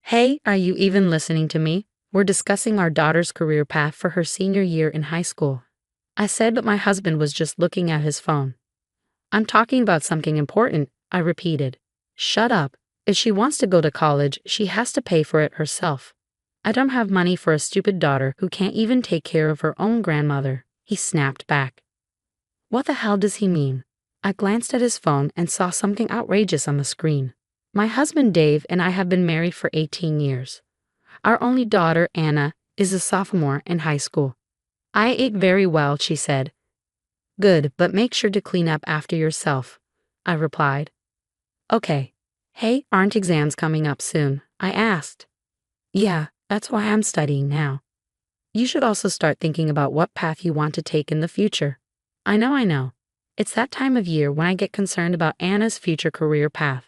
Hey, are you even listening to me? We're discussing our daughter's career path for her senior year in high school. I said, but my husband was just looking at his phone. I'm talking about something important, I repeated. Shut up. If she wants to go to college, she has to pay for it herself. I don't have money for a stupid daughter who can't even take care of her own grandmother, he snapped back. What the hell does he mean? I glanced at his phone and saw something outrageous on the screen. My husband Dave and I have been married for 18 years. Our only daughter, Anna, is a sophomore in high school. I ate very well, she said. Good, but make sure to clean up after yourself, I replied. Okay. Hey, aren't exams coming up soon? I asked. Yeah, that's why I'm studying now. You should also start thinking about what path you want to take in the future. I know. It's that time of year when I get concerned about Anna's future career path.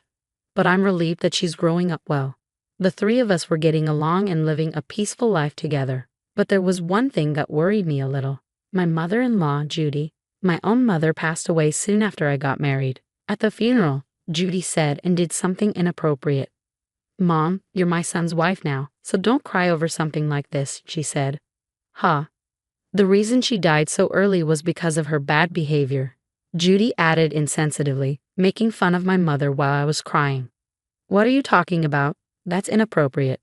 But I'm relieved that she's growing up well. The three of us were getting along and living a peaceful life together. But there was one thing that worried me a little. My mother-in-law, Judy, my own mother, passed away soon after I got married. At the funeral, Judy said and did something inappropriate. Mom, you're my son's wife now, so don't cry over something like this, she said. Huh. The reason she died so early was because of her bad behavior, Judy added insensitively, making fun of my mother while I was crying. What are you talking about? That's inappropriate.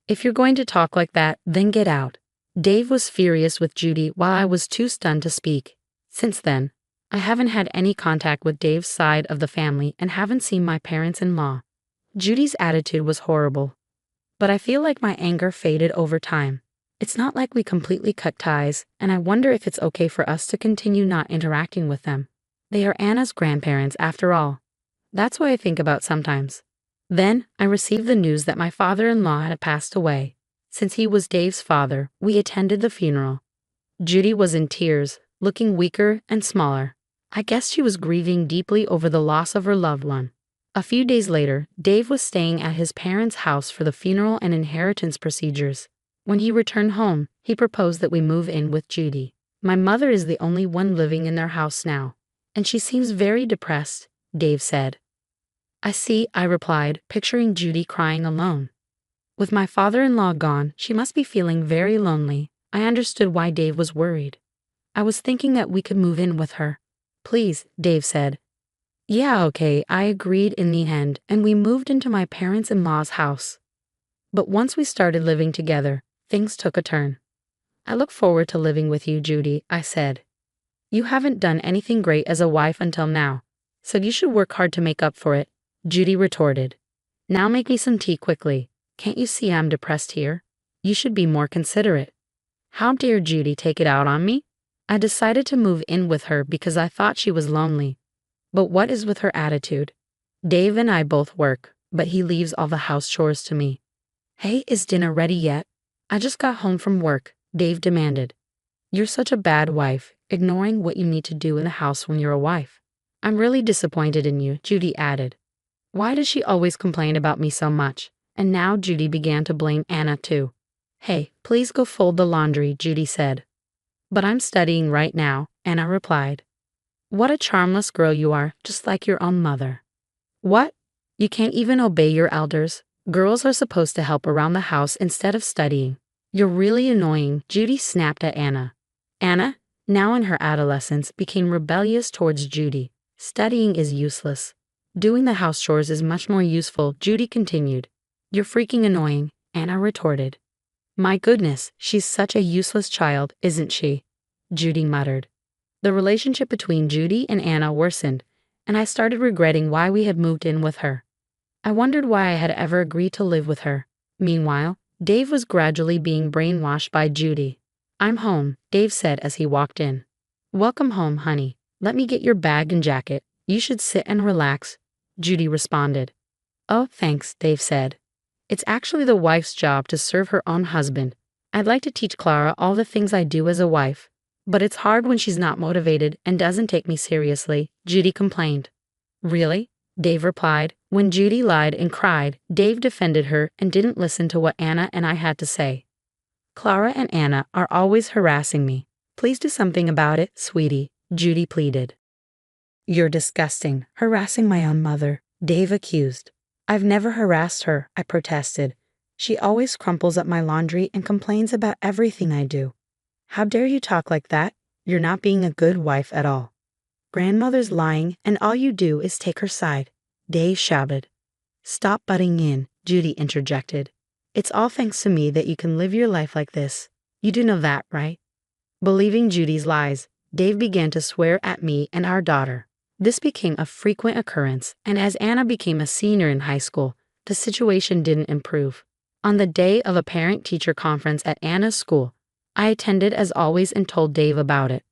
If you're going to talk like that, then get out. Dave was furious with Judy while I was too stunned to speak. Since then, I haven't had any contact with Dave's side of the family and haven't seen my parents-in-law. Judy's attitude was horrible. But I feel like my anger faded over time. It's not like we completely cut ties, and I wonder if it's okay for us to continue not interacting with them. They are Anna's grandparents after all. That's what I think about sometimes. Then, I received the news that my father-in-law had passed away. Since he was Dave's father, we attended the funeral. Judy was in tears, looking weaker and smaller. I guess she was grieving deeply over the loss of her loved one. A few days later, Dave was staying at his parents' house for the funeral and inheritance procedures. When he returned home, he proposed that we move in with Judy. My mother is the only one living in their house now, and she seems very depressed, Dave said. I see, I replied, picturing Judy crying alone. With my father-in-law gone, she must be feeling very lonely. I understood why Dave was worried. I was thinking that we could move in with her. Please, Dave said. Yeah, okay, I agreed in the end, and we moved into my parents-in-law's house. But once we started living together, things took a turn. I look forward to living with you, Judy, I said. You haven't done anything great as a wife until now, so you should work hard to make up for it, Judy retorted. Now make me some tea quickly. Can't you see I'm depressed here? You should be more considerate. How dare Judy take it out on me? I decided to move in with her because I thought she was lonely. But what is with her attitude? Dave and I both work, but he leaves all the house chores to me. Hey, is dinner ready yet? I just got home from work, Dave demanded. You're such a bad wife, ignoring what you need to do in the house when you're a wife. I'm really disappointed in you, Judy added. Why does she always complain about me so much? And now Judy began to blame Anna too. Hey, please go fold the laundry, Judy said. But I'm studying right now, Anna replied. What a charmless girl you are, just like your own mother. What? You can't even obey your elders? Girls are supposed to help around the house instead of studying. You're really annoying, Judy snapped at Anna. Anna, now in her adolescence, became rebellious towards Judy. Studying is useless. Doing the house chores is much more useful, Judy continued. You're freaking annoying, Anna retorted. My goodness, she's such a useless child, isn't she? Judy muttered. The relationship between Judy and Anna worsened, and I started regretting why we had moved in with her. I wondered why I had ever agreed to live with her. Meanwhile, Dave was gradually being brainwashed by Judy. I'm home, Dave said as he walked in. Welcome home, honey. Let me get your bag and jacket. You should sit and relax, Judy responded. Oh, thanks, Dave said. It's actually the wife's job to serve her own husband. I'd like to teach Clara all the things I do as a wife. But it's hard when she's not motivated and doesn't take me seriously, Judy complained. Really? Dave replied. When Judy lied and cried, Dave defended her and didn't listen to what Anna and I had to say. Clara and Anna are always harassing me. Please do something about it, sweetie, Judy pleaded. You're disgusting, harassing my own mother, Dave accused. I've never harassed her, I protested. She always crumples up my laundry and complains about everything I do. How dare you talk like that? You're not being a good wife at all. Grandmother's lying, and all you do is take her side, Dave shouted. Stop butting in, Judy interjected. It's all thanks to me that you can live your life like this. You do know that, right? Believing Judy's lies, Dave began to swear at me and our daughter. This became a frequent occurrence, and as Anna became a senior in high school, the situation didn't improve. On the day of a parent-teacher conference at Anna's school, I attended as always and told Dave about it.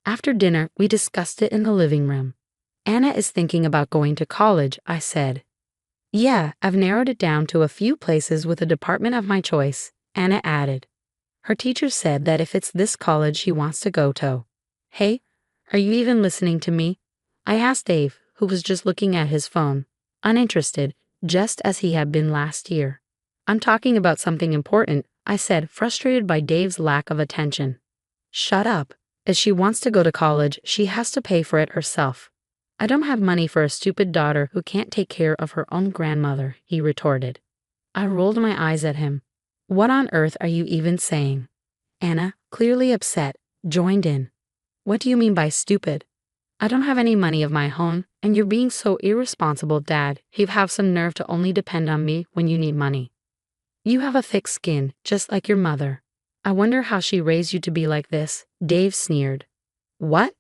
After dinner, we discussed it in the living room. Anna is thinking about going to college, I said. Yeah, I've narrowed it down to a few places with a department of my choice, Anna added. Her teacher said that if it's this college she wants to go to. Hey, are you even listening to me? I asked Dave, who was just looking at his phone, uninterested, just as he had been last year. I'm talking about something important, I said, frustrated by Dave's lack of attention. Shut up. If she wants to go to college, she has to pay for it herself. I don't have money for a stupid daughter who can't take care of her own grandmother, he retorted. I rolled my eyes at him. What on earth are you even saying? Anna, clearly upset, joined in. What do you mean by stupid? I don't have any money of my own, and you're being so irresponsible, Dad. You have some nerve to only depend on me when you need money. You have a thick skin, just like your mother. I wonder how she raised you to be like this, Dave sneered. What?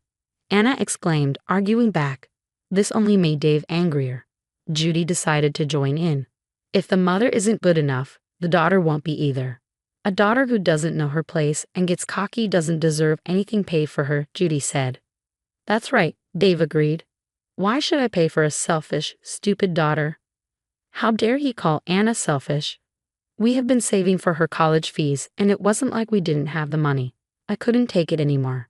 Anna exclaimed, arguing back. This only made Dave angrier. Judy decided to join in. If the mother isn't good enough, the daughter won't be either. A daughter who doesn't know her place and gets cocky doesn't deserve anything paid for her, Judy said. That's right, Dave agreed. Why should I pay for a selfish, stupid daughter? How dare he call Anna selfish? We have been saving for her college fees, and it wasn't like we didn't have the money. I couldn't take it anymore.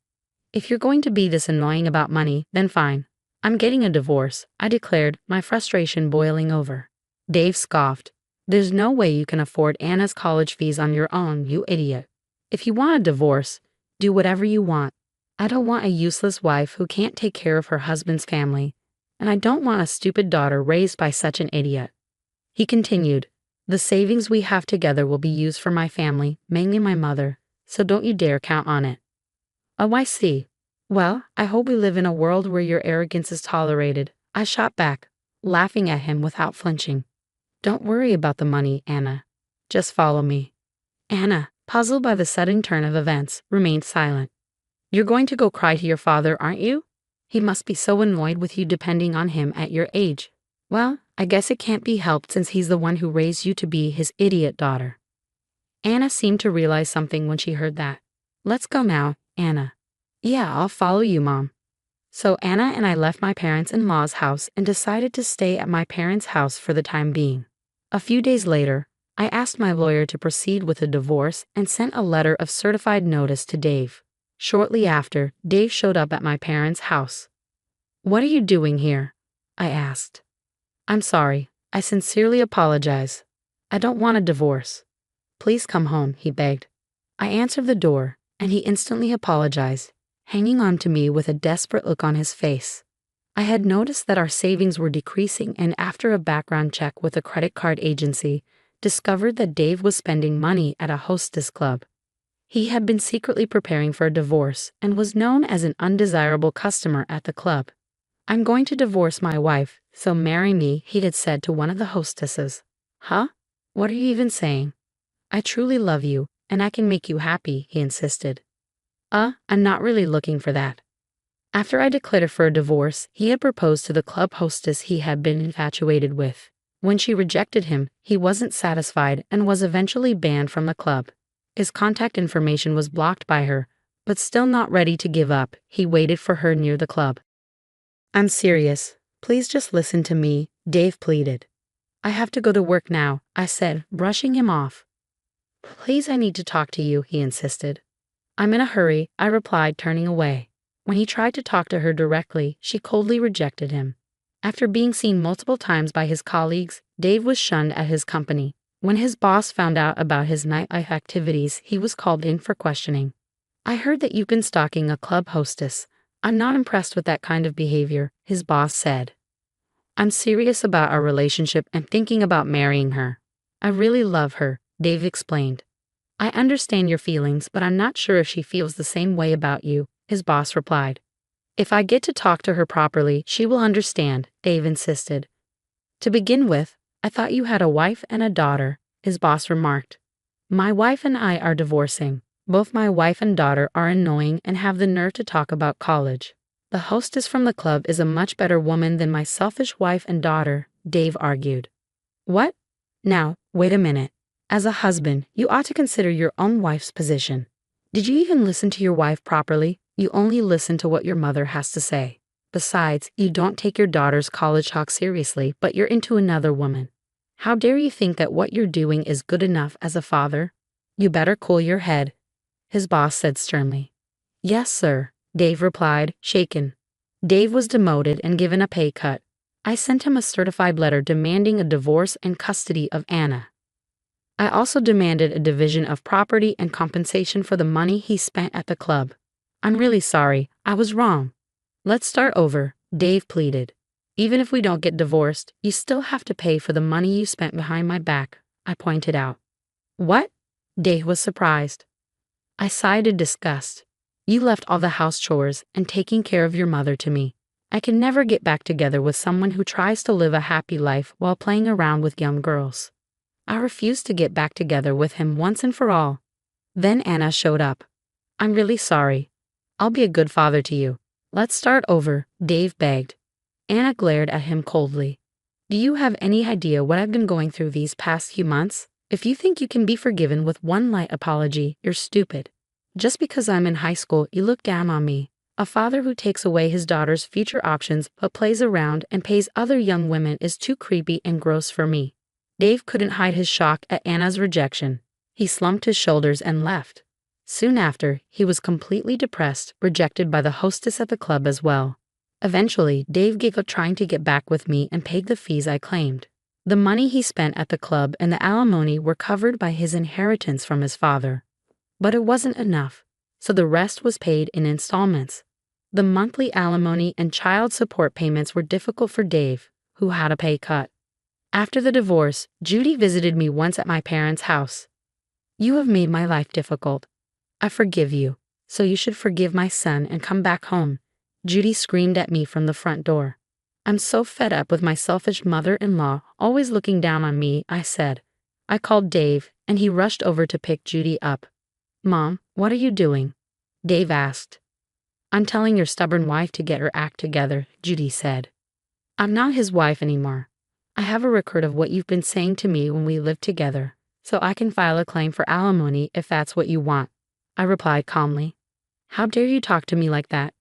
If you're going to be this annoying about money, then fine. I'm getting a divorce, I declared, my frustration boiling over. Dave scoffed. There's no way you can afford Anna's college fees on your own, you idiot. If you want a divorce, do whatever you want. I don't want a useless wife who can't take care of her husband's family, and I don't want a stupid daughter raised by such an idiot. He continued. The savings we have together will be used for my family, mainly my mother, so don't you dare count on it. Oh, I see. Well, I hope we live in a world where your arrogance is tolerated, I shot back, laughing at him without flinching. Don't worry about the money, Anna. Just follow me. Anna, puzzled by the sudden turn of events, remained silent. You're going to go cry to your father, aren't you? He must be so annoyed with you depending on him at your age. Well, I guess it can't be helped since he's the one who raised you to be his idiot daughter. Anna seemed to realize something when she heard that. Let's go now, Anna. Yeah, I'll follow you, Mom. So Anna and I left my parents-in-law's house and decided to stay at my parents' house for the time being. A few days later, I asked my lawyer to proceed with a divorce and sent a letter of certified notice to Dave. Shortly after, Dave showed up at my parents' house. What are you doing here? I asked. I'm sorry. I sincerely apologize. I don't want a divorce. Please come home, he begged. I answered the door, and he instantly apologized, hanging on to me with a desperate look on his face. I had noticed that our savings were decreasing, and after a background check with a credit card agency, discovered that Dave was spending money at a hostess club. He had been secretly preparing for a divorce and was known as an undesirable customer at the club. I'm going to divorce my wife, so marry me, he had said to one of the hostesses. Huh? What are you even saying? I truly love you, and I can make you happy, he insisted. I'm not really looking for that. After I declared for a divorce, he had proposed to the club hostess he had been infatuated with. When she rejected him, he wasn't satisfied and was eventually banned from the club. His contact information was blocked by her, but still not ready to give up, he waited for her near the club. I'm serious. Please just listen to me, Dave pleaded. I have to go to work now, I said, brushing him off. Please, I need to talk to you, he insisted. I'm in a hurry, I replied, turning away. When he tried to talk to her directly, she coldly rejected him. After being seen multiple times by his colleagues, Dave was shunned at his company. When his boss found out about his nightlife activities, he was called in for questioning. I heard that you've been stalking a club hostess. I'm not impressed with that kind of behavior, his boss said. I'm serious about our relationship and thinking about marrying her. I really love her, Dave explained. I understand your feelings, but I'm not sure if she feels the same way about you, his boss replied. If I get to talk to her properly, she will understand, Dave insisted. To begin with, I thought you had a wife and a daughter, his boss remarked. My wife and I are divorcing. Both my wife and daughter are annoying and have the nerve to talk about college. The hostess from the club is a much better woman than my selfish wife and daughter, Dave argued. What? Now, wait a minute. As a husband, you ought to consider your own wife's position. Did you even listen to your wife properly? You only listen to what your mother has to say. Besides, you don't take your daughter's college talk seriously, but you're into another woman. How dare you think that what you're doing is good enough as a father? You better cool your head, his boss said sternly. Yes, sir, Dave replied, shaken. Dave was demoted and given a pay cut. I sent him a certified letter demanding a divorce and custody of Anna. I also demanded a division of property and compensation for the money he spent at the club. I'm really sorry, I was wrong. Let's start over, Dave pleaded. Even if we don't get divorced, you still have to pay for the money you spent behind my back, I pointed out. What? Dave was surprised. I sighed in disgust. You left all the house chores and taking care of your mother to me. I can never get back together with someone who tries to live a happy life while playing around with young girls. I refused to get back together with him once and for all. Then Anna showed up. I'm really sorry. I'll be a good father to you. Let's start over, Dave begged. Anna glared at him coldly. Do you have any idea what I've been going through these past few months? If you think you can be forgiven with one light apology, you're stupid. Just because I'm in high school, you look down on me. A father who takes away his daughter's future options but plays around and pays other young women is too creepy and gross for me. Dave couldn't hide his shock at Anna's rejection. He slumped his shoulders and left. Soon after, he was completely depressed, rejected by the hostess at the club as well. Eventually, Dave gave up trying to get back with me and paid the fees I claimed. The money he spent at the club and the alimony were covered by his inheritance from his father. But it wasn't enough, so the rest was paid in installments. The monthly alimony and child support payments were difficult for Dave, who had a pay cut. After the divorce, Judy visited me once at my parents' house. You have made my life difficult. I forgive you, so you should forgive my son and come back home, Judy screamed at me from the front door. I'm so fed up with my selfish mother-in-law always looking down on me, I said. I called Dave, and he rushed over to pick Judy up. Mom, what are you doing? Dave asked. I'm telling your stubborn wife to get her act together, Judy said. I'm not his wife anymore. I have a record of what you've been saying to me when we lived together, so I can file a claim for alimony if that's what you want, I replied calmly. How dare you talk to me like that?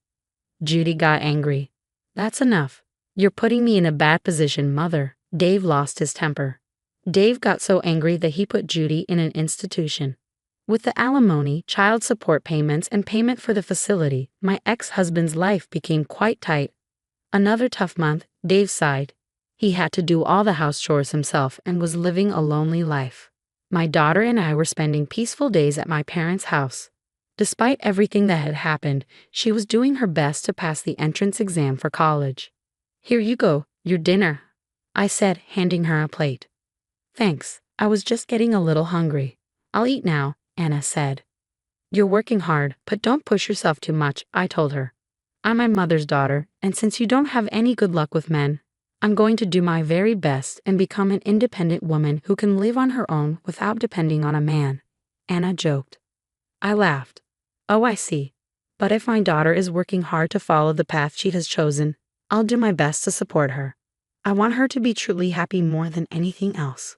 Judy got angry. That's enough. You're putting me in a bad position, Mother. Dave lost his temper. Dave got so angry that he put Judy in an institution. With the alimony, child support payments, and payment for the facility, my ex-husband's life became quite tight. Another tough month, Dave sighed. He had to do all the house chores himself and was living a lonely life. My daughter and I were spending peaceful days at my parents' house. Despite everything that had happened, she was doing her best to pass the entrance exam for college. Here you go, your dinner, I said, handing her a plate. Thanks, I was just getting a little hungry. I'll eat now, Anna said. You're working hard, but don't push yourself too much, I told her. I'm my mother's daughter, and since you don't have any good luck with men, I'm going to do my very best and become an independent woman who can live on her own without depending on a man, Anna joked. I laughed. Oh, I see. But if my daughter is working hard to follow the path she has chosen, I'll do my best to support her. I want her to be truly happy more than anything else.